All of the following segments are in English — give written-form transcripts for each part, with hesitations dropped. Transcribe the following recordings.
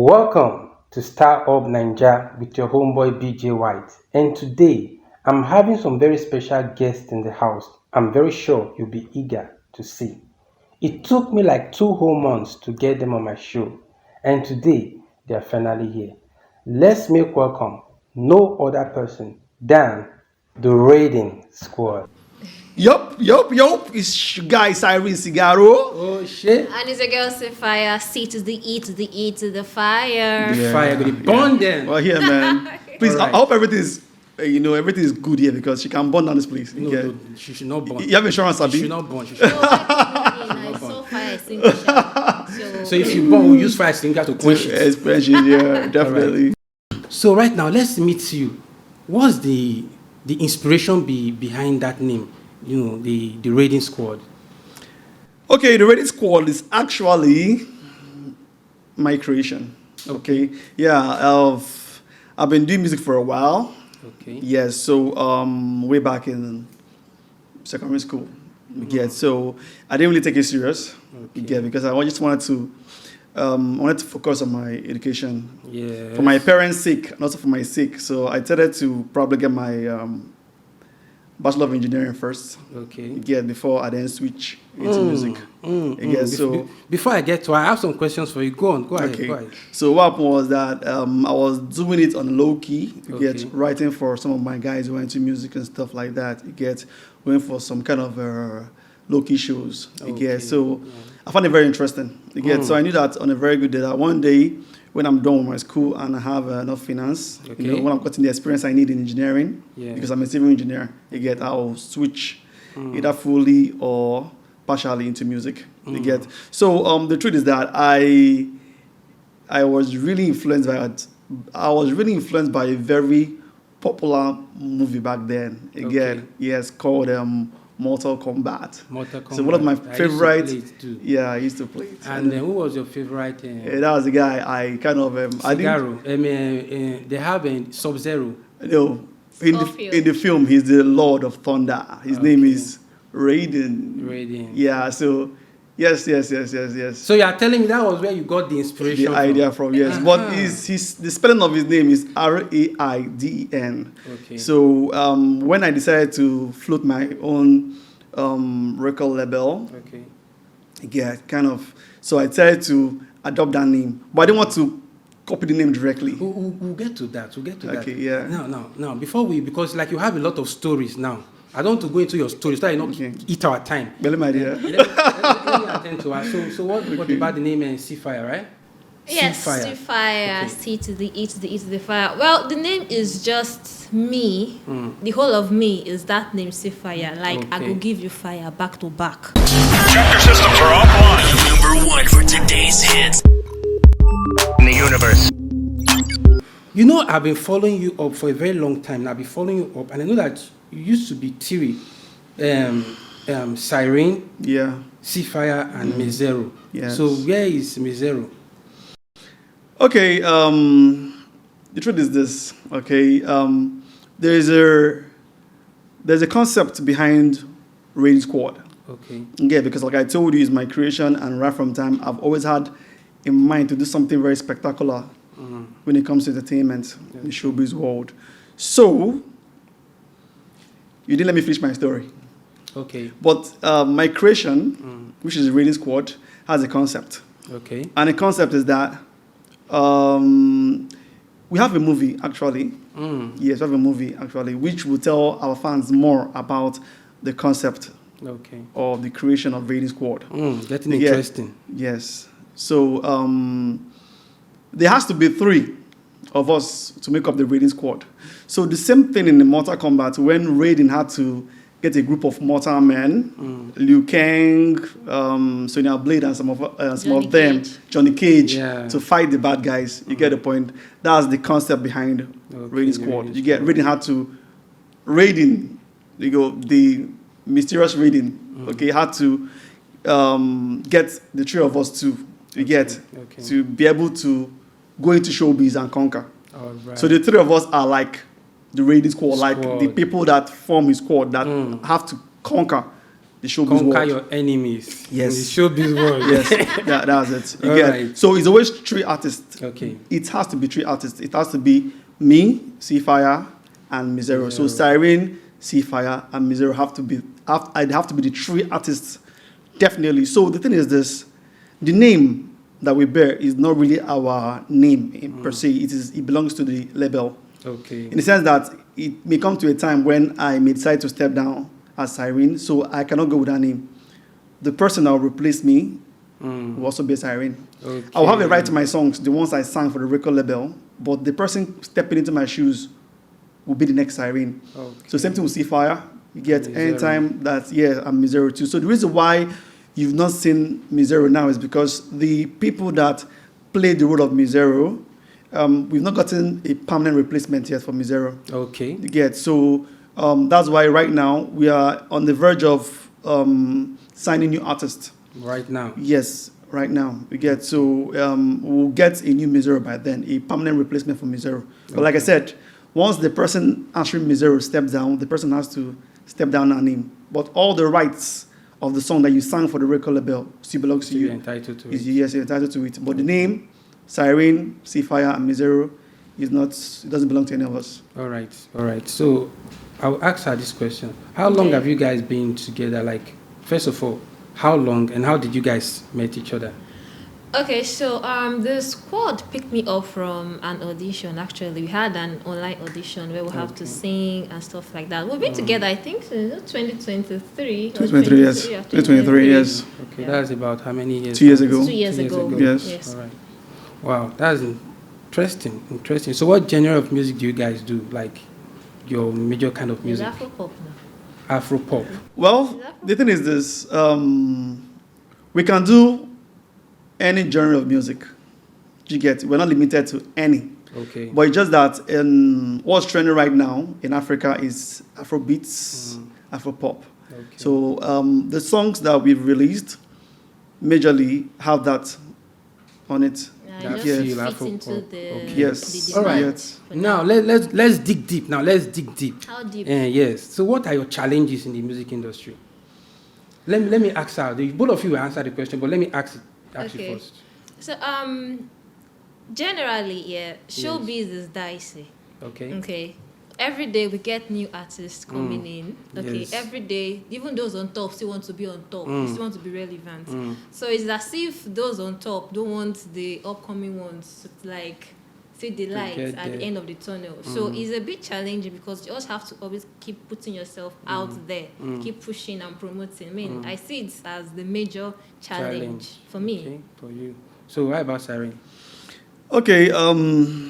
Welcome to Starhub Naija with your homeboy B.J White. And today, I'm having some very special guests in the house I'm very sure you'll be eager to see. It took me like 2 whole months to get them on my show, and today they are finally here. Let's make welcome no other person than the Raydeen Squad. Yup. It's guy Siren Cigaro. Oh shit! And it's a girl say fire, C to the E to the E to the fire. The fire gonna burn them. Well, here, man. Please, Alright. I hope everything is, everything is good here because she can burn down this place. No, she should not burn. You have insurance, She Abi? should not burn. She should So not. I saw fire extinguisher. So if you burn, we use fire extinguisher to quench it. Expression, yeah, definitely. So right now, let's meet you. What's the inspiration behind that name? You know, the Raydeen Squad. Okay, the Raydeen Squad is actually my creation. Okay, yeah, I've been doing music for a while. Okay. Yes, so way back in secondary school. Yeah, so I didn't really take it serious. Okay. Yeah, because I just wanted to focus on my education. Yeah. For my parents' sake, and also for my sake. So I decided to probably get my Bachelor of Engineering first. Okay. Yeah, before I then switch into music. Yeah, so Before I get to, I have some questions for you. Go on. Go ahead. okay. Go ahead. So what happened was that I was doing it on low key. You Okay. get writing for some of my guys who went into music and stuff like that. You get going for some kind of low key shows. You Okay. get so I found it very interesting. You get so I knew that on a very good day that one day when I'm done with my school and I have enough finance, Okay. when I've gotten the experience I need in engineering, Yeah. because I'm a civil engineer, you get I'll switch either fully or partially into music. You get so the truth is that I was really influenced by it. I was really influenced by a very popular movie back then. Again, Okay. yes, called Mortal Kombat. Mortal Kombat. So one of my I used to favorite. play it too. Yeah, I used to play it. And who was your favorite? That was the guy I kind of I didn't. Cigaro. They have a Sub-Zero. No, Scorpion. in the film, he's the Lord of Thunder. His name Okay. is Raydeen. Raydeen. Yeah. So yes. So you are telling me that was where you got the inspiration The idea from yes, but the spelling of his name is Raiden. Okay. So when I decided to float my own record label, Okay. yeah, kind of. So I decided to adopt that name, but I didn't want to copy the name directly. We'll get to that. We'll get to that. Okay, yeah. No. Because like you have a lot of stories now. I don't want to go into your stories so I not Okay. eat our time. Well, my dear. Let me attend to her. So what about the name Seafire, right? Yes, Seafire. to fire, Okay. C to the E to the E to the fire. Well, the name is just me. The whole of me is that name, Fire. Like I Okay. will give you fire back to back. Chapter systems are offline. Number one for today's hits in the universe. You know, I've been following you up for a very long time. Now I've been following you up, and I know that you used to be Tiri, Siren, Yeah. Seafire, and Mezero. Yes. So where is Mezero? Okay. The truth is this. Okay. There's a concept behind Raydeen Squad. Okay. Yeah, because like I told you, it's my creation, and right from time I've always had in mind to do something very spectacular when it comes to entertainment in the showbiz world. So you didn't let me finish my story. Okay. But my creation, which is Raydeen Squad, has a concept. Okay. And the concept is that we have a movie, actually. Yes, we have a movie, actually, which will tell our fans more about the concept Okay. of the creation of Raydeen Squad. Getting Yeah. interesting. Yes. So there has to be 3 of us to make up the Raydeen Squad. So the same thing in the Mortal Kombat when Raydeen had to get a group of mortal men, Liu Kang, Sonya Blade, and some of Johnny them, Cage. Johnny Cage, Yeah. to fight the bad guys. You get the point. That's the concept behind Raydeen Squad. Raydeen You get Raydeen had to the mysterious Raydeen. Okay, had to get the 3 of us to be able to go into showbiz and conquer. All right. So the 3 of us are like the Raydeen Squad, like the Squad. people that form his squad that have to conquer the showbiz Conquer world. your enemies. Yes. In the showbiz world. Yes, that's it. You All get right. So it's always 3 artists. Okay. It has to be 3 artists. It has to be me, Seafire, and Mizero. So Mizero. Siren, Seafire, and Mizero I'd have to be the 3 artists, definitely. So the thing is this: the name that we bear is not really our name per se. It belongs to the label. Okay. In the sense that it may come to a time when I may decide to step down as Siren, so I cannot go with that name. The person that will replace me will also be Siren. Okay. I'll have a right to my songs, the ones I sang for the record label, but the person stepping into my shoes will be the next Siren. Okay. So same thing with Seafire. You get Mizero. anytime that, I'm Mizero too. So the reason why you've not seen Mizero now is because the people that play the role of Mizero, we've not gotten a permanent replacement yet for Mizero. Okay. You get so that's why right now we are on the verge of signing new artists. Right now. Yes, right now we get so we'll get a new Mizero by then, a permanent replacement for Mizero. But like I said, once the person answering Mizero steps down, the person has to step down and name. But all the rights of the song that you sang for the record label still belongs to So you. you're entitled to it. Yes, you're entitled to it. But the name, Siren, Seafire, and Mizero, it doesn't belong to any of us. All right. All right. So I'll ask her this question. How long Okay. have you guys been together? Like, first of all, how long and how did you guys meet each other? Okay, so the squad picked me up from an audition. Actually, we had an online audition where we have to sing and stuff like that. We've been together, I think, since 2023. 2023, yes. 2023, yes. Okay, Yeah. that's about how many years? 2 years ago. 2 years ago. Yes. All right. Wow, that's interesting. Interesting. So, what genre of music do you guys do? Like, your major kind of It's music? Afro pop now. Afro pop. Well, the thing is this. We can do any genre of music. You get? We're not limited to any. Okay. But it's just that what's trending right now in Africa is Afro beats, Afro pop. Okay. So the songs that we've released majorly have that on it. Yeah, That's it just feel fits Afro into pop. the, Okay. Yes. the All right. demand Yes. for Now let's dig deep. Now let's dig deep. How deep? Yes. So what are your challenges in the music industry? Let me ask her. Both of you will answer the question, but let me ask you Okay. first. So generally, yeah, showbiz is dicey. Okay. Okay. Every day we get new artists coming in. Okay. Yes. Every day, even those on top still want to be on top. They still want to be relevant. So it's as if those on top don't want the upcoming ones to like see the light get at the there. end of the tunnel. So it's a bit challenging because you also have to always keep putting yourself out there, keep pushing and promoting. I mean, I see it as the major challenge for me. Okay, for you. So what about Siren? Okay.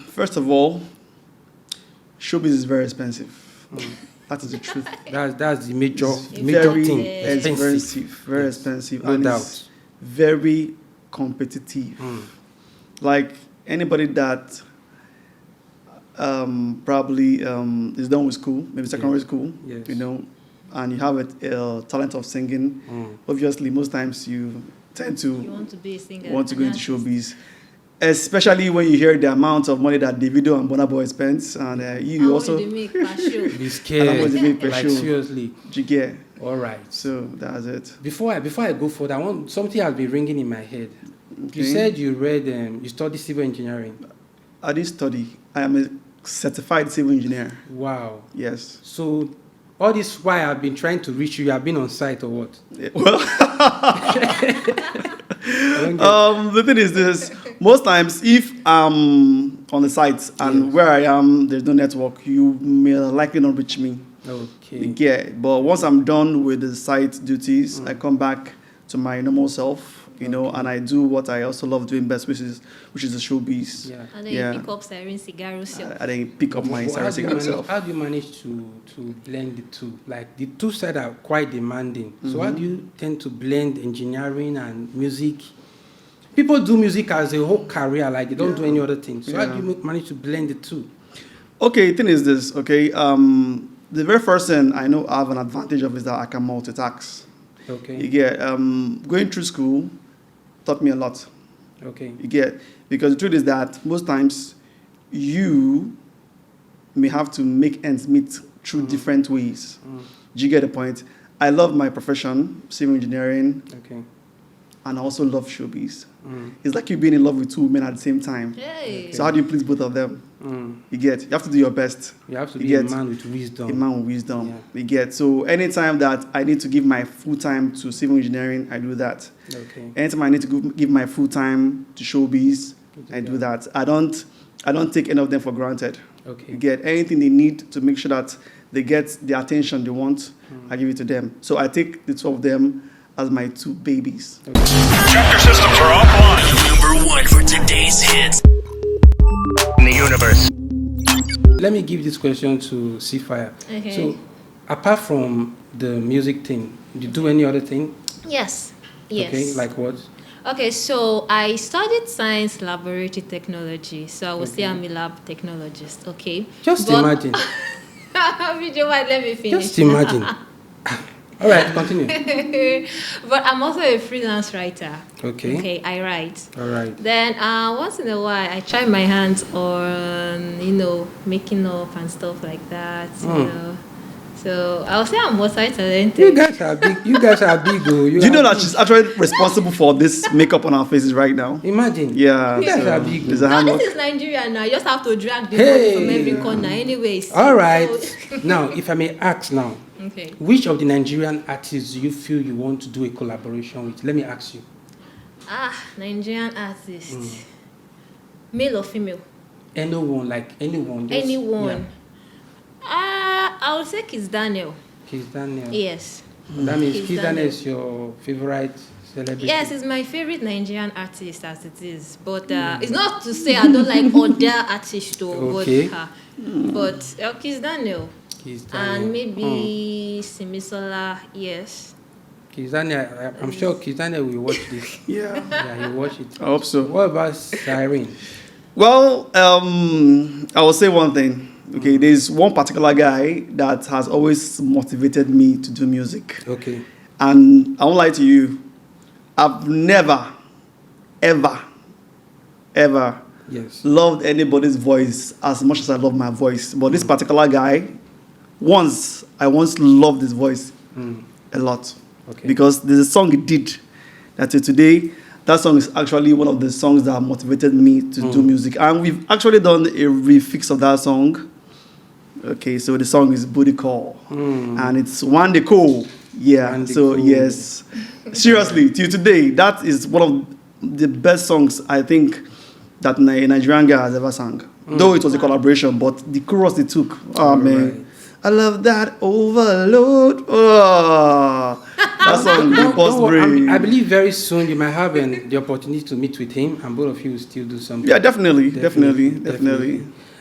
First of all, showbiz is very expensive. That is the truth. That's the major It's major very thing. expensive. Very Yes. expensive. No and doubt. it's very competitive. Like anybody that probably is done with school, maybe secondary school, Yes. you know, and you have a talent of singing, obviously most times you tend You to want to be a singer. want to go an into artist. showbiz. Especially when you hear the amount of money that Davido and Burna Boy spends, and you How also much they make per show? Be And how much they make scared. per Like show. seriously. you get. All right. So that's it. Before I go further, I want something has been ringing in my head. Okay. You said you read you studied civil engineering. I did study. I am a certified civil engineer. Wow. Yes. So all this while I've been trying to reach you, you have been on site or what? Well, I don't get the thing is this: most times, if I'm on the site and where I am, there's no network, you may likely not reach me. okay. Yeah, but once I'm done with the site duties, I come back to my normal self, you know, and I do what I also love doing best, which is the showbiz. Yeah. And then Yeah. you pick up Siren Cigar yourself. I then pick up my But how do you sarcasm manage, myself. how do you manage to blend the two? Like the two sides are quite demanding. So how do you tend to blend engineering and music? People do music as a whole career, like they don't do any other thing. So how do you manage to blend the two? Okay, thing is this, okay? The very first thing I know I have an advantage of is that I can multitask. Okay. You get, going through school taught me a lot. Okay. You get, because the truth is that most times you may have to make ends meet through different ways. Do you get the point? I love my profession, civil engineering, Okay. and I also love showbiz. It's like you being in love with two women at the same time. Hey. So how do you please both of them? You have to do your best. You have to You be a get man with wisdom. a man with wisdom. Yeah. You get. So anytime that I need to give my full time to civil engineering, I do that. Okay. Anytime I need to give my full time to showbiz, I do that. I don't take any of them for granted. Okay. You get anything they need to make sure that they get the attention they want, I give it to them. So I take the two of them as my two babies. Check your systems are offline. Number 1 for today's hits in the universe. Let me give this question to Seafire. Okay. So, apart from the music thing, do you do any other thing? Yes. Yes. Okay, like what? Okay, so I studied science laboratory technology. So I would say Okay. I'm a lab technologist. Okay. Just But- imagine. B.J White, let me finish. Just imagine. All right, continue. But I'm also a freelance writer. Okay. Okay, I write. All right. Then once in a while, I try my hands on, making up and stuff like that. You know. So I'll say I'm multi-talented. You guys are big. You guys are big, though. Do you know are that big. she's actually responsible for this makeup on our faces right now? Imagine. Yeah. You guys so are big. there's though. a Now handwork. this is Nigeria now. You just have to drag the Hey. body from every corner. Anyways. All right. So- Now, if I may ask now, okay. which of the Nigerian artists do you feel you want to do a collaboration with? Let me ask you. Nigerian artist. Male or female? Anyone, like anyone. Just, Anyone. I would say Kiss Daniel. Yeah. Kiss Daniel. Yes. That means Kiss Kiss Daniel Daniel. is your favorite celebrity. Yes, he's my favorite Nigerian artist as it is. But it's not to say I don't like other artists though. Okay. But Kiss Daniel. Kiss Daniel. And maybe Simisola, yes. Kiss Daniel, I'm sure Kiss Daniel will watch this. Yeah. Yeah, he'll watch it. I hope so. What about Siren? Well, I will say one thing. Okay, there's one particular guy that has always motivated me to do music. Okay. And I won't lie to you, I've never, ever Yes. loved anybody's voice as much as I love my voice. But this particular guy, I once loved his voice a lot. Okay. Because there's a song he did that till today, that song is actually one of the songs that motivated me to do music. And we've actually done a refix of that song. Okay, so the song is Booty Call. And it's One Day Cool. Yeah, One Day so Cool. yes. Seriously, till today, that is one of the best songs I think that a Nigerian guy has ever sung. Though it was a collaboration, but the chorus they took, oh man. Right. I love that overload. Oh, that song, the boss Don't worry, brain. I believe very soon you might have the opportunity to meet with him, and both of you will still do something. Yeah, definitely.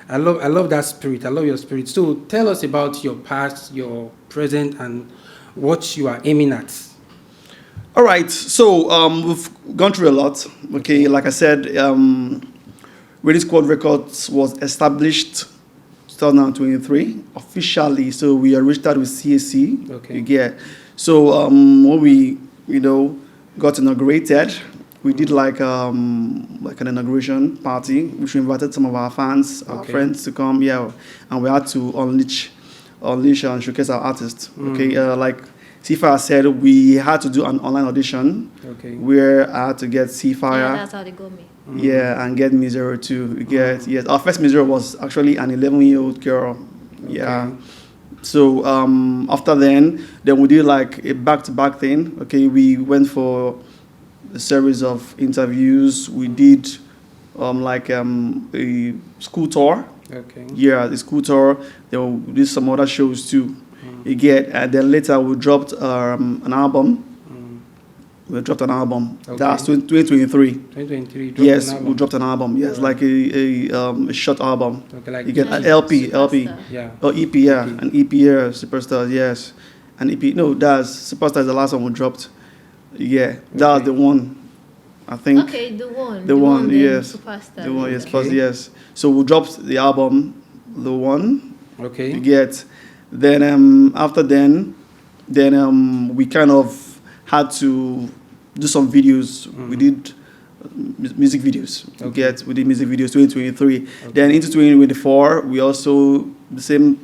I love that spirit. I love your spirit. So tell us about your past, your present, and what you are aiming at. All right, so we've gone through a lot. Okay, like I said, Raydeen Squad Records was established 2023 officially. So we are registered with CAC. Okay. You get. So when we got inaugurated, we did like an inauguration party, which we invited some of our fans, our friends to come. Yeah, and we had to unleash and showcase our artists. Okay, like Seafire said, we had to do an online audition. Okay. Where I had to get Seafire. Yeah, that's how they got me. Yeah, and get Me Zero too. Yes. Our first Me Zero was actually an 11-year-old girl. Yeah. Okay. So after then we did like a back-to-back thing. Okay, we went for a series of interviews. We did a school tour. Okay. Yeah, the school tour. Then we did some other shows too. You get, and then later we dropped an album. We dropped an album. Okay. That's 2023. 2023. Yes, we dropped an album. Yes, like a short album. Okay, like You get an Yeah. LP, Superstar. Yeah. or EP, yeah, EP. an EP, yeah, Superstars, yes, an EP. No, that's Superstar is the last one we dropped. Yeah, that was Okay. the one, I think. Okay, the one. The one, then yes. Superstar. The one, yes, Okay. Superstar, yes. So we dropped the album, the one. Okay. You get, then after then we kind of had to do some videos. We did music videos. We did music videos 2023. Then into 2024, we also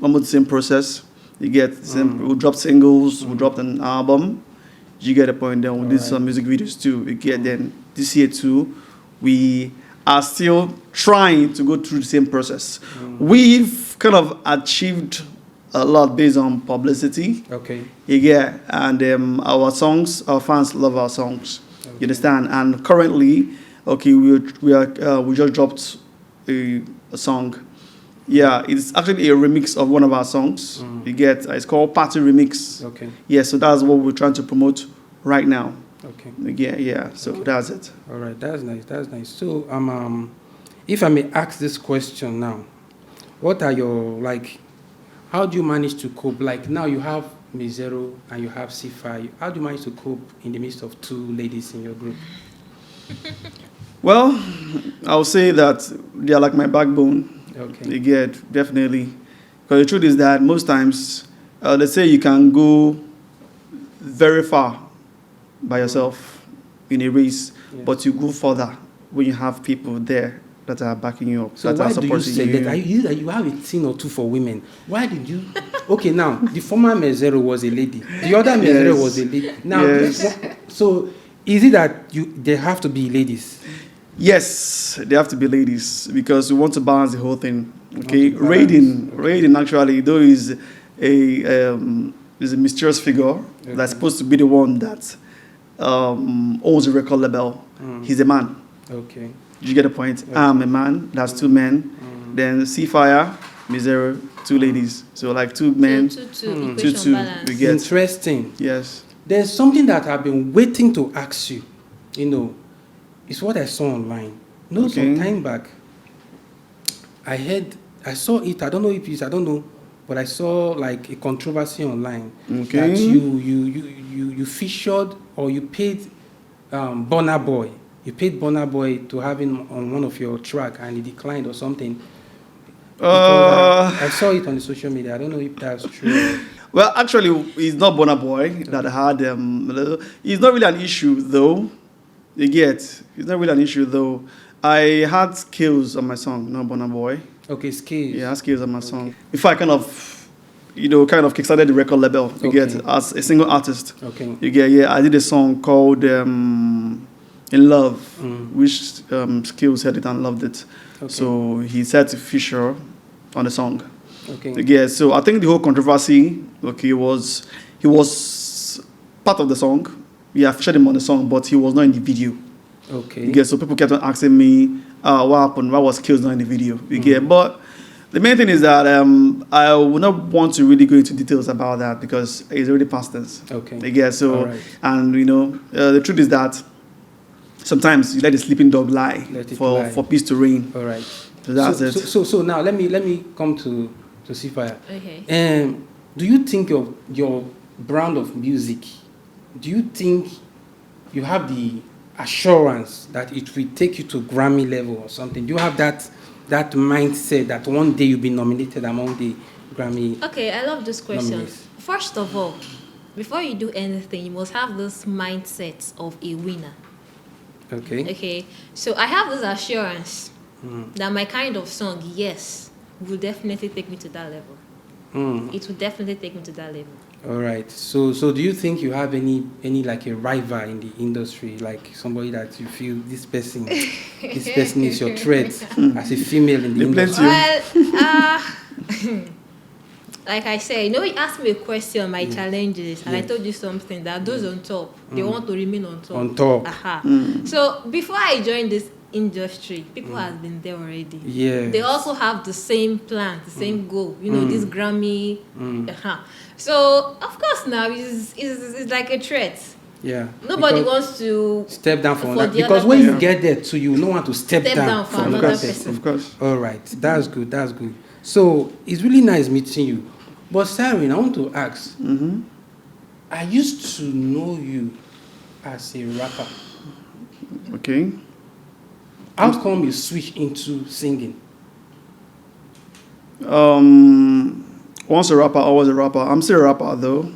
almost the same process. You get we dropped singles, we dropped an album. You get a point. Then we did some music videos too. We get then this year too. We are still trying to go through the same process. We've kind of achieved a lot based on publicity. Okay. Yeah, and our songs, our fans love our songs. Okay. You understand? And currently, okay, we just dropped a song. Yeah, it's actually a remix of one of our songs. You get, it's called Party Remix. Okay. Yeah, so that's what we're trying to promote right now. Okay. Yeah. So that's it. All right, that's nice. That's nice. So, if I may ask this question now, what are your how do you manage to cope? Like now you have Mizero and you have C5. How do you manage to cope in the midst of two ladies in your group? Well, I'll say that they are like my backbone. Okay. Yeah, definitely. Because the truth is that most times, let's say you can go very far by yourself in a race, but you go further when you have people there that are backing you up. So that why are do you supporting say that? You have a thing or two for women. Why did you? Okay, now the former Mezero was a lady. The other Mezero was a lady. Now, so is it that they have to be ladies? Yes, they have to be ladies because we want to balance the whole thing. Okay, Raydeen actually, though is a mysterious figure that's supposed to be the one that owns the record label. He's a man. Okay. Did you get the point? Okay. I'm a man. That's two men. Then Seafire, Mizero, two ladies. So like two men, two. We get. Interesting. Yes. There's something that I've been waiting to ask you. It's what I saw online. Some time back, I saw it. I don't know, but I saw like a controversy online that you featured or you paid Burna Boy. You paid Burna Boy to have him on one of your track and he declined or something. I saw it on the social media. I don't know if that's true. Well, actually, it's not Burna Boy that had it's not really an issue though. You get, it's not really an issue though. I had skills on my song, not Burna Boy. Okay, skills. Yeah, I had skills on my song. Before I kind of kickstarted the record label. You get, as a single artist. Okay. You get, I did a song called In Love, which Skills heard it and loved it. Okay. So he said to feature on the song. Okay. Yeah, so I think the whole controversy, he was part of the song. Yeah, I featured him on the song, but he was not in the video. Okay. Yeah, so people kept on asking me, what happened? Why was Skills not in the video? Yeah, but the main thing is that I would not want to really go into details about that because it's already past tense. Okay. Yeah, so, and the truth is that sometimes you let the sleeping dog lie for peace to reign. All right. So that's it. So now let me come to Seafire. Okay. Do you think your brand of music, do you think you have the assurance that it will take you to Grammy level or something? Do you have that mindset that one day you'll be nominated among the Grammy? Okay, I love this question. Nominees? First of all, before you do anything, you must have this mindset of a winner. Okay. So I have this assurance that my kind of song, will definitely take me to that level. It will definitely take me to that level. All right. So do you think you have any like a rival in the industry, like somebody that you feel this person is your threat as a female in the industry? Well, like I said, you asked me a question, my challenges, and I told you something that those on top, they want to remain on top. On top. So before I joined this industry, people have been there already. Yeah. They also have the same plan, the same goal. This Grammy. So of course now it's like a threat. Yeah. Nobody wants to step down for that because when you get there too, you don't want to step down for another person. Of course. All right. That's good. So it's really nice meeting you. But Cyrene, I want to ask. I used to know you as a rapper. Okay. How come you switch into singing? Once a rapper, always a rapper. I'm still a rapper though.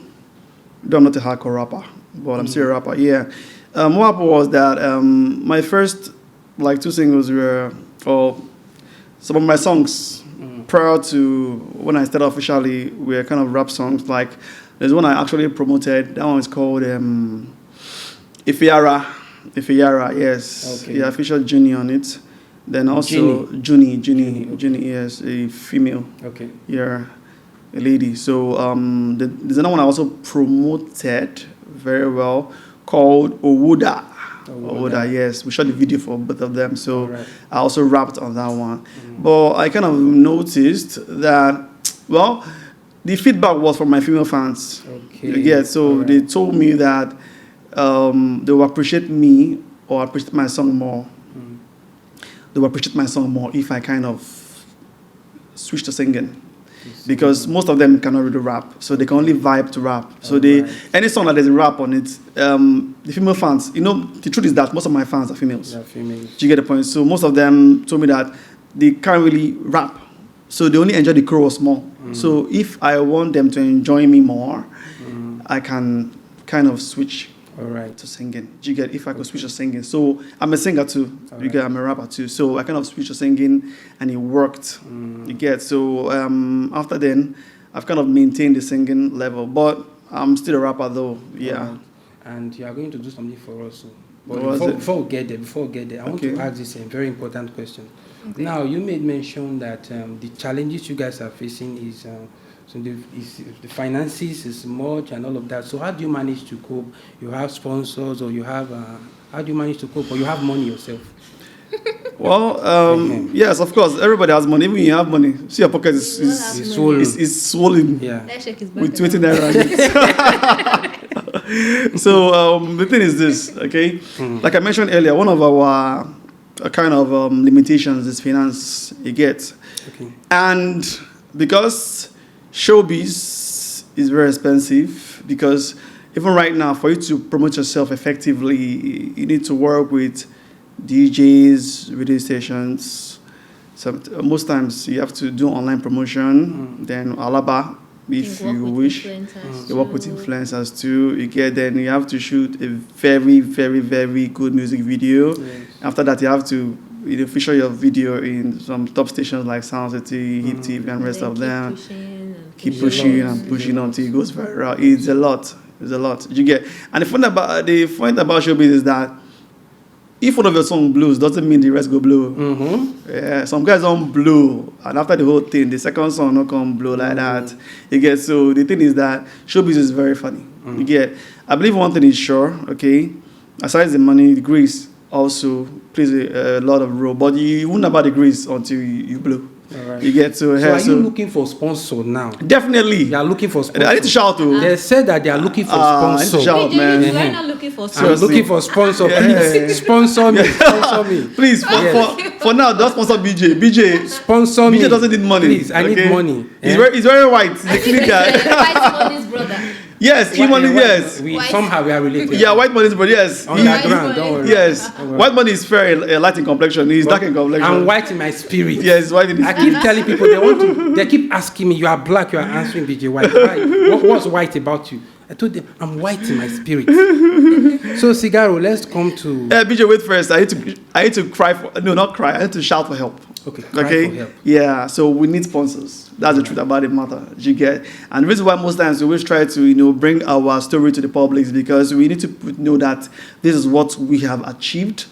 Though I'm not a hardcore rapper, but I'm still a rapper. Yeah. What happened was that my first two singles were, or some of my songs prior to when I started officially, were kind of rap songs. Like there's one I actually promoted. That one is called Ifeara. Ifeara, yes. Okay. Yeah, featured Juni on it. Then also Juni, yes, a female. Okay. Yeah, a lady. So there's another one I also promoted very well called Owuda. Owuda, yes. We shot the video for both of them. So Right. I also rapped on that one. But I kind of noticed that, well, the feedback was from my female fans. Okay. Yeah, so Right. they told me that they will appreciate me or appreciate my song more. They will appreciate my song more if I kind of switch to singing. Because most of them cannot really rap, so they can only vibe to rap. So any song that there's a rap on it, the female fans, the truth is that most of my fans are females. Yeah, females. Do you get the point? So most of them told me that they can't really rap, so they only enjoy the chorus more. So if I want them to enjoy me more, I can kind of switch All right. to singing. Do you get? If I could switch to singing, so I'm a singer too. You get? I'm a rapper too. So I kind of switched to singing, and it worked. You get? So after then, I've kind of maintained the singing level, but I'm still a rapper though. Yeah. All right. And you are going to do something for us. So. But What was it? before we get there, I want to Okay. ask this a very important question. Now, you made mention that the challenges you guys are facing is the finances is much and all of that. So how do you manage to cope? You have sponsors, or you have how do you manage to cope, or you have money yourself? Well, yes, of course. Everybody has money. Even when you have money, see your pocket It's It's swollen. is swollen Yeah. Let's check his with bank 20 account. naira. So the thing is this, okay? Like I mentioned earlier, one of our kind of limitations is finance. You get, Okay. and because showbiz is very expensive, because even right now, for you to promote yourself effectively, you need to work with DJs, radio stations. Most times you have to do online promotion, then Alaba, if You work you with wish. influencers You work with too. influencers too. You get, then you have to shoot a very, very, very good music video. Yes. After that, you have to feature your video in some top stations like Sound City, Hit TV, and rest Then of keep them. pushing and Keep It's a pushing lot. and pushing until it goes viral. It's a lot. It's a lot. You get, and the point about showbiz is that if one of your song blows, doesn't mean the rest go blow. Yeah, some guys don't blow, and after the whole thing, the second song not come blow like that. You get, so the thing is that showbiz is very funny. You get, I believe one thing is sure. Okay, aside the money, the grace also plays a lot of role, but you won't know about the grace until you blow. All right. You get, so So are you looking for sponsor now? definitely. They are looking for sponsor. I need to shout to. They said that they are looking for I need to sponsor. shout, man. You are not looking for I'm Seriously. looking for sponsor. Yeah. Please sponsor me. Sponsor me. Please, for now, don't sponsor BJ. BJ Sponsor me. BJ doesn't need money. Please, I need okay? money. He's Eh? very white. He's a clean guy. White Money's brother. Yes, White- money. white- Yes. We White- somehow we are related. Yeah, white money is but yes. On He- that White ground, don't money. worry. yes. Don't worry. White money is fair, light in complexion. He's dark in complexion. I'm white in my spirit. Yes, white in his I keep telling people they keep asking me, you are black, you are answering B.J. White. Why? What's white about you? I told them, I'm white in my spirit. So, Cigaro, let's come to... BJ, wait first. I need to cry for, no, not cry. I need to shout for help. Okay, cry Okay. for help. Yeah. So we need sponsors. That's the truth about the matter. You get, and the reason why most times we always try to bring our story to the public is because we need to know that this is what we have achieved.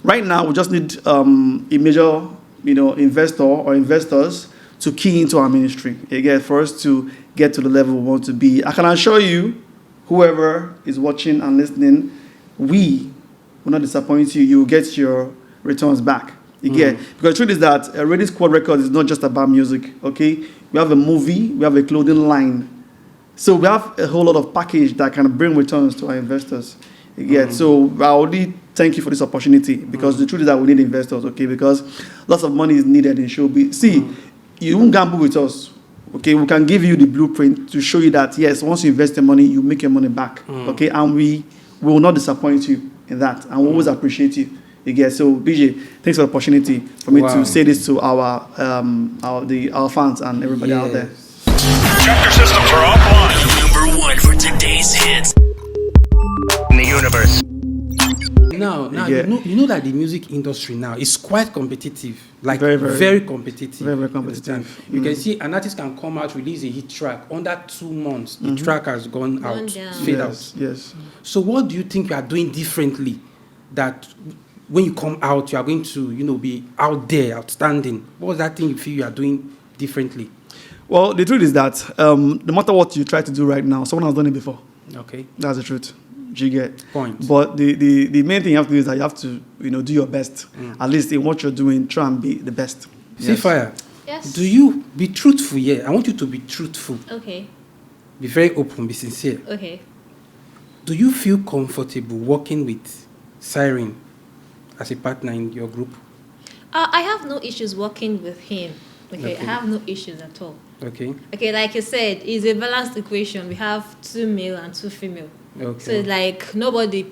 Right now, we just need a major investor or investors to key into our ministry. Again, for us to get to the level we want to be. I can assure you, whoever is watching and listening, we will not disappoint you. You will get your returns back. Again, because the truth is that Raydeen Squad Records is not just about music. Okay, we have a movie, we have a clothing line, so we have a whole lot of package that can bring returns to our investors. Again, so I already thank you for this opportunity because the truth is that we need investors. Okay, because lots of money is needed in showbiz. See, you won't gamble with us. Okay, we can give you the blueprint to show you that yes, once you invest the money, you make your money back. Okay, and we will not disappoint you in that, and we always appreciate you. Again, so BJ, thanks for the opportunity for me to say this to our fans and everybody out there. Check your systems are offline. Number one for today's hits in the universe. now you know that the music industry now is quite competitive, like Very, very, very- competitive. very, very competitive. You can see an artist can come out, release a hit track under 2 months, the track has gone out, down. fade Yes, out. yes. So what do you think you are doing differently that when you come out, you are going to, be out there, outstanding? What was that thing you feel you are doing differently? Well, the truth is that no matter what you try to do right now, someone has done it before. Okay. That's the truth. Do you get? Point. But the main thing you have to do is that you have to, do your best. At least in what you're doing, try and be the best. See, Fire. Yes. Do you be truthful here? I want you to be truthful. Okay. Be very open, be sincere. Okay. Do you feel comfortable working with Siren as a partner in your group? I have no issues working with him. Okay. Okay. I have no issues at all. Okay. Okay, like you said, it's a balanced equation. We have 2 male and 2 female. Okay. So it's like nobody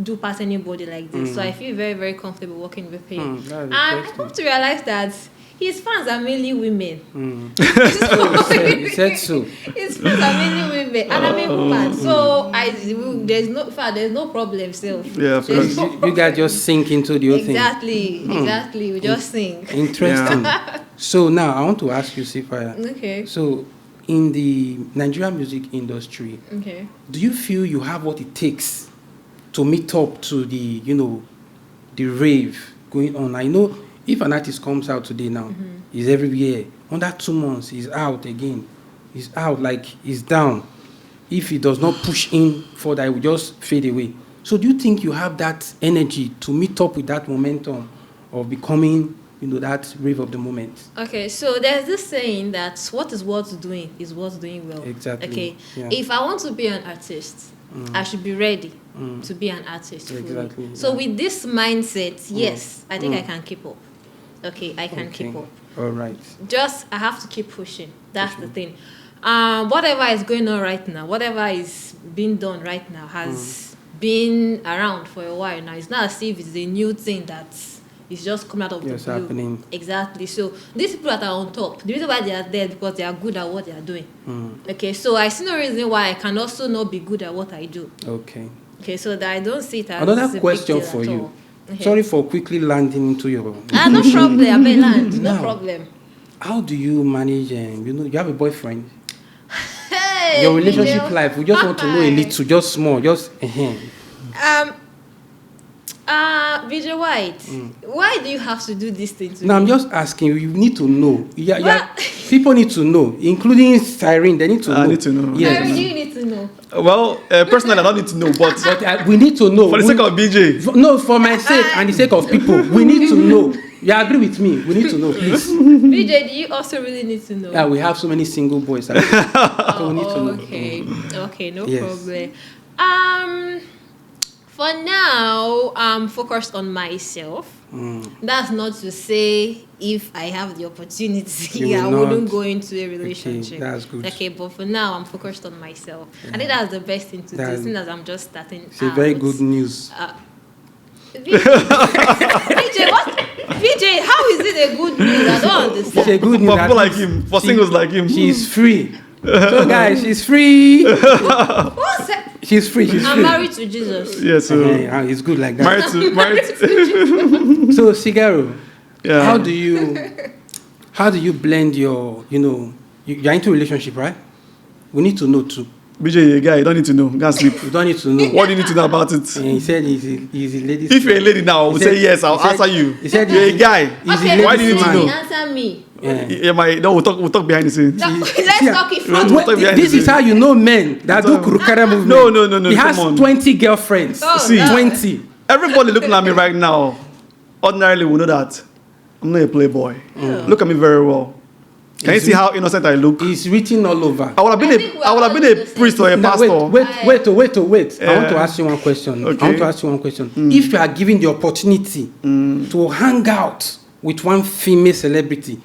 do pass anybody like this. So I feel very, very comfortable working with him. That's And I interesting. come to realize that his fans are mainly women. You said so. His fans are mainly women, and I'm a woman, so there's no problem still. Yeah, of There's course. no You guys just sink into the whole thing. Exactly. We just sing. Interesting. So now I want to ask you, Sifaya. Okay. So in the Nigerian music industry, Okay. do you feel you have what it takes to meet up to the, the rave going on? I know if an artist comes out today now, he's everywhere. Under 2 months, he's out again. He's out, like he's down. If he does not push in further, it will just fade away. So do you think you have that energy to meet up with that momentum of becoming, that rave of the moment? Okay, so there's this saying that what is worth doing is worth doing well. Exactly. Okay. Yeah. If I want to be an artist, I should be ready to be an artist fully. Exactly, So yeah. with this mindset, yes, I think I can keep up. Okay, I can keep up. All right. Just I have to keep pushing. That's the thing. Whatever is going on right now, whatever is being done right now has been around for a while now. It's not as if it's a new thing that is just coming out of Yes, the blue. happening. Exactly. So these people that are on top, the reason why they are there because they are good at what they are doing. Okay, so I see no reason why I can also not be good at what I do. Okay. Okay, so that I don't see it as a Another big question deal for at you. all. Okay. Sorry for quickly landing into your. No problem. I may land. No Now, problem. How do you manage? You have a boyfriend. Hey, Your relationship Vijay. life. We just want to know a little, just small, just. B.J. White, why do you have to do this thing to Now I'm me? just asking you. You need to know. Well- People need to know, including Siren. They need to know. I need to know. Yes. Mary, you need to know. Well, personally, I don't need to know, but But we need to know. for the sake of BJ, No, for my sake and the sake of people, we need to know. You agree with me? We need to know, please. BJ, do you also really need to know? Yeah, we have so many single boys. So we need to know. Okay, no Yes. problem. For now, I'm focused on myself. That's not to say if I have the opportunity, You will I not. wouldn't go into a relationship. that's good. Okay, but for now, I'm focused on myself. I think that's the best thing to do, That's- since I'm just starting It's a very out. good news. VJ, what? VJ, how is it a good news? I don't It's a understand. good news. for at people like least him, for singles like him, She's free. So guys, she's free. What's that? She's free. She's I'm free. married to Jesus. yeah. So It's good like that. married to So Cigaro, yeah. how do you blend your, you're into a relationship, right? We need to know too. BJ, you're a guy, you don't need to know. Go and sleep. You don't need to know. What do you need to know about it? And he said he's a lady. If you're a lady now, we'll say yes. I'll answer you. He said You're a guy. Okay, Why do you need to know? Answer me. Yeah, no, we'll talk behind the scenes. Let's See, talk in front What- of This is how you know men that do kurukara movement. No, He has come on. 20 girlfriends. Oh, See, no. 20. Everybody looking at me right now, ordinarily will know that I'm not a playboy. Look at me very well. Can you see how innocent I look? It's written all over. I would have I think we're been all a the same. priest or a Now, pastor. wait. I want to Yeah. ask you one question. Okay. I want to ask you one question. If you are given the opportunity to hang out with one female celebrity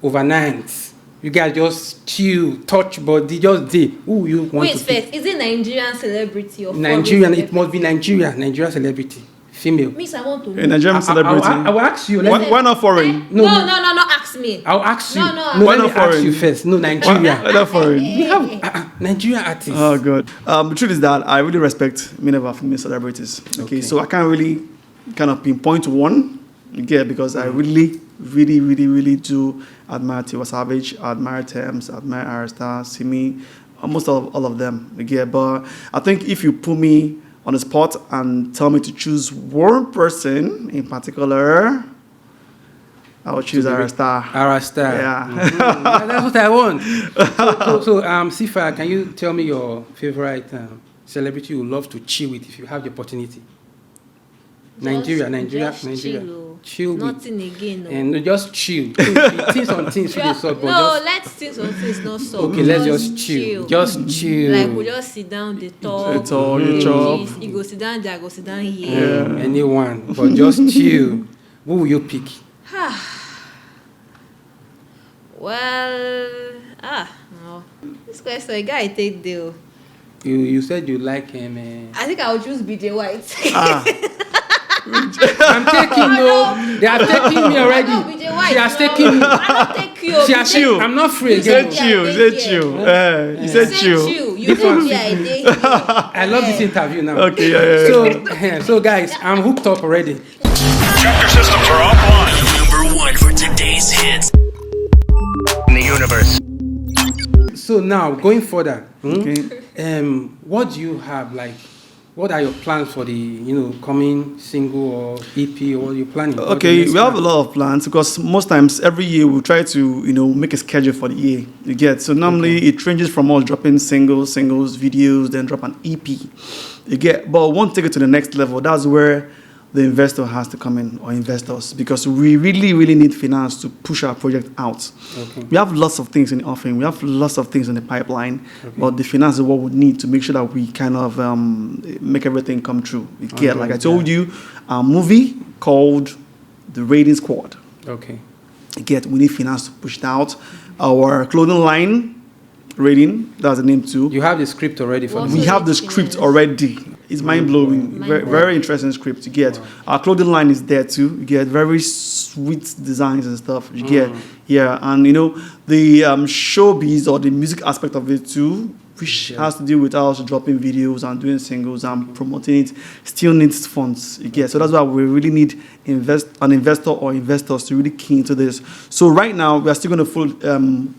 overnight, you guys just chill, touch body, just day. Who you want Wait to pick? first, is it Nigerian celebrity or foreign Nigerian, it celebrity? must be Nigerian celebrity. Female. Miss, I want to know. A Nigerian celebrity. I will ask you. Why not foreign? No, ask me. I'll ask you. No, no Why let me not ask foreign? you first. No, Nigeria. Why not foreign? We have Nigerian artists. Oh god. The truth is that I really respect many of our female celebrities. Okay, so I can't really kind of pinpoint one. Because I really do admire Tiwa Savage, admire Thames, admire Arista, Simi, almost all of them. But I think if you put me on the spot and tell me to choose one person in particular, I would choose Arista. Arista. Yeah. That's what I want. So, Sifa, can you tell me your favorite celebrity you love to chill with if you have the opportunity? Nigeria. Chill with. Nothing again. No. And just chill. Things on things really solve. No, let's things on things not solve. Okay, let's just chill. Just chill. Like we just sit down, they talk. chop. You go sit down there, I go sit down here. Yeah. Anyone, but just chill. Who will you pick? Well, no. This question, a guy take deal. You said you like him. I think I would choose B.J. White. I'm taking no. They are taking me already. No, B.J. White, She has taken me. I don't take you. She has taken. I'm not free He said again. chill. He said chill. He said chill. You think me, I did. I love this interview now. Okay, yeah. So guys, I'm hooked up already. Check your systems are offline. Number 1 for today's hits in the universe. So now going further, Okay. what do you have like? What are your plans for the coming single or EP, or what are you planning? Okay, we have a lot of plans because most times every year we try to make a schedule for the year. You get so normally it ranges from us dropping singles, videos, then drop an EP. You get, but we won't take it to the next level. That's where the investor has to come in, or investors, because we really need finance to push our project out. Okay. We have lots of things in the offering. We have lots of things in the pipeline, but the finance is what we need to make sure that we kind of make everything come true. You get, like I told you, a movie called The Raydeen Squad. Okay. You get, we need finance to push it out. Our clothing line, Raydeen, that's the name too. You have the script already for Well, We me. have the script already. It's mind-blowing. Very interesting script. You get, our clothing line is there too. You get very sweet designs and stuff. You get, and the showbiz or the music aspect of it too, which has to do with us dropping videos and doing singles and promoting it, still needs funds. You get, so that's why we really need an investor or investors to really key into this. So right now we are still going to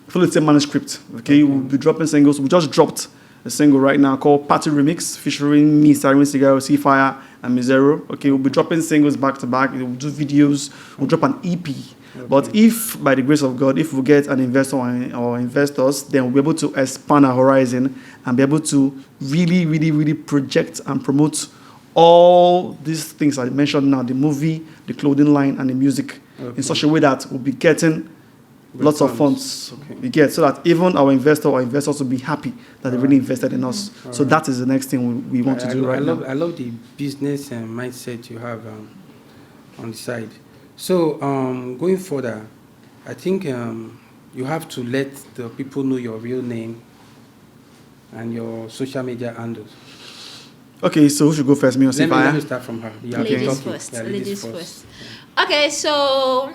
follow the same manuscript. Okay, we'll be dropping singles. We just dropped a single right now called Party Remix, featuring me, Siren Cigar, Seafire, and Mizero. Okay, we'll be dropping singles back to back. We'll do videos. We'll drop an EP. Okay. But if, by the grace of God, if we get an investor or investors, then we'll be able to expand our horizon and be able to really project and promote all these things I mentioned now, the movie, the clothing line, and the music, in such a way that we'll be getting lots of funds. We get, so that even our investor or investors will be happy that they really invested in us. So that is the next thing we want to do right now. I love the business and mindset you have on the side. So going further, I think you have to let the people know your real name and your social media handles. Okay, so who should go first? Me or Sifaya? Let me start from her. Ladies first. Yeah, ladies first. Okay, so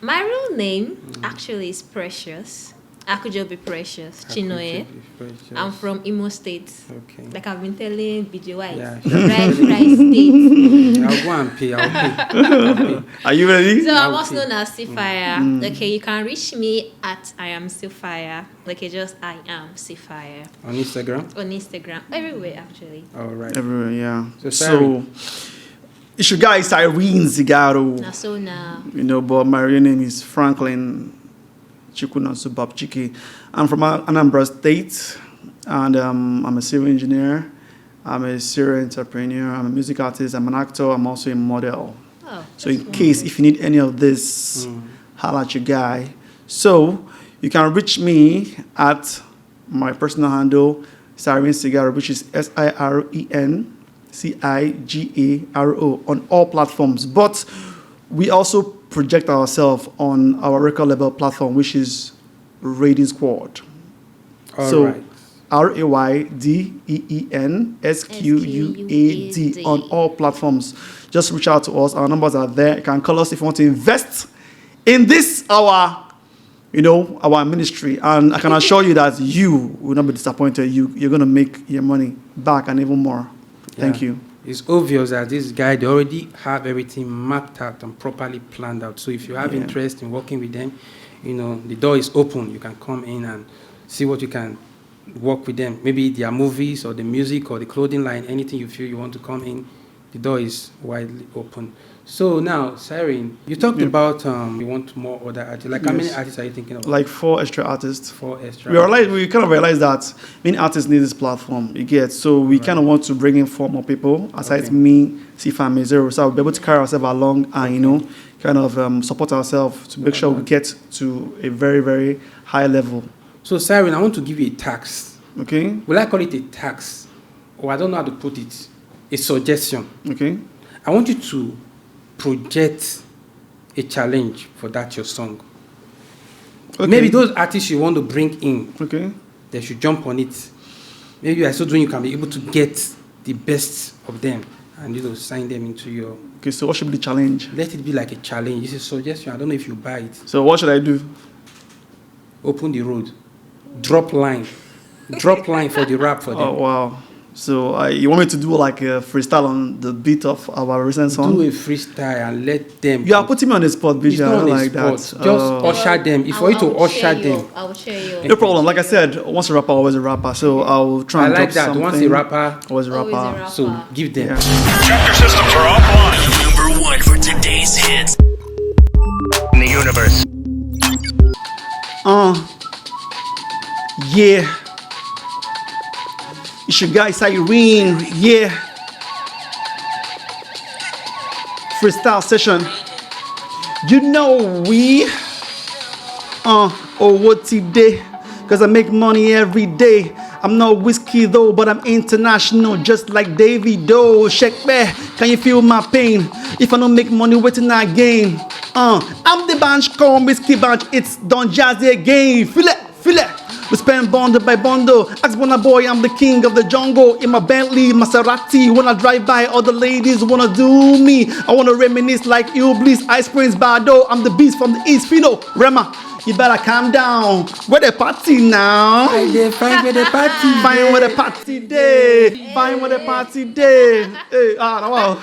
my real name actually is Precious. Akujo be Precious. Chinoe. I'm from Imo State. Okay. Like I've been telling B.J White. Yeah. Right state. I'll go and pay. I'll pay. Are you ready? So I'm also known as Seafire. Okay, you can reach me at I am Seafire. Okay, just I am Seafire. On Instagram? On Instagram. Everywhere actually. All right. Everywhere, yeah. So it's your guy, Irene Zigaro. Now, so now. But my real name is Franklin Chikuna Subab Chiki. I'm from Anambra State, and I'm a civil engineer. I'm a serial entrepreneur. I'm a music artist. I'm an actor. I'm also a model. Oh, so in case if you need any of this, holla at your guy. So you can reach me at my personal handle, Siren Cigaro, which is SIREN CIGARO on all platforms. But we also project ourselves on our record label platform, which is Raydeen Squad. All right. RaydeensQuad on all platforms. Just reach out to us. Our numbers are there. You can call us if you want to invest in this our ministry. And I can assure you that you will not be disappointed. You're going to make your money back and even more. Thank you. It's obvious that this guy, they already have everything mapped out and properly planned out. So if you have interest in working with them, the door is open. You can come in and see what you can work with them. Maybe their movies or the music or the clothing line, anything you feel you want to come in, the door is widely open. So now, Cyrene, you talked about you want more other artists. Like how many artists are you thinking of? Like 4 extra artists. 4 extra. We kind of realized that many artists need this platform. You get, so we kind of want to bring in 4 more people aside me, Sifa, Mezero, so we'll be able to carry ourselves along and kind of support ourselves to make sure we get to a very, very high level. So Cyrene, I want to give you a tax. Okay. Will I call it a tax? Or I don't know how to put it. A suggestion. Okay. I want you to project a challenge for that your song. Okay. Maybe those artists you want to bring in, they should jump on it. Maybe by so doing you can be able to get the best of them and sign them into your... Okay, so what should be the challenge? Let it be like a challenge. It's a suggestion. I don't know if you buy it. So what should I do? Open the road. Drop line. Drop line for the rap for them. Oh, wow. So you want me to do like a freestyle on the beat of our recent song? Do a freestyle and let them... You are putting me on the spot, B.J. I don't like that. Just usher them. If for you to usher them. I will share you. No problem. Like I said, once a rapper, always a rapper. So I'll try and like that. something. Once a rapper, always a rapper. So give them. Chapter systems are offline. Number 1 for today's hits in the universe. Yeah. It's your guy Cyrene, yeah. Freestyle session. We what today? Cause I make money every day. I'm not whiskey though, but I'm international, just like Davy Doe. Check back, can you feel my pain? If I don't make money, waiting I gain. I'm the bunch, call whiskey bunch. It's Don Jazzy again. Feel it. We spend bundle by bundle. Ask Bonner Boy, I'm the king of the jungle. In my Bentley, Maserati. When I drive by, all the ladies wanna do me. I wanna reminisce like Iblis, Ice Prince, Bardo. I'm the beast from the East, Fino, Rema. You better calm down. Where the party now? Fine where the party. Fine where the party day. Fine where the party day. Hey, wow.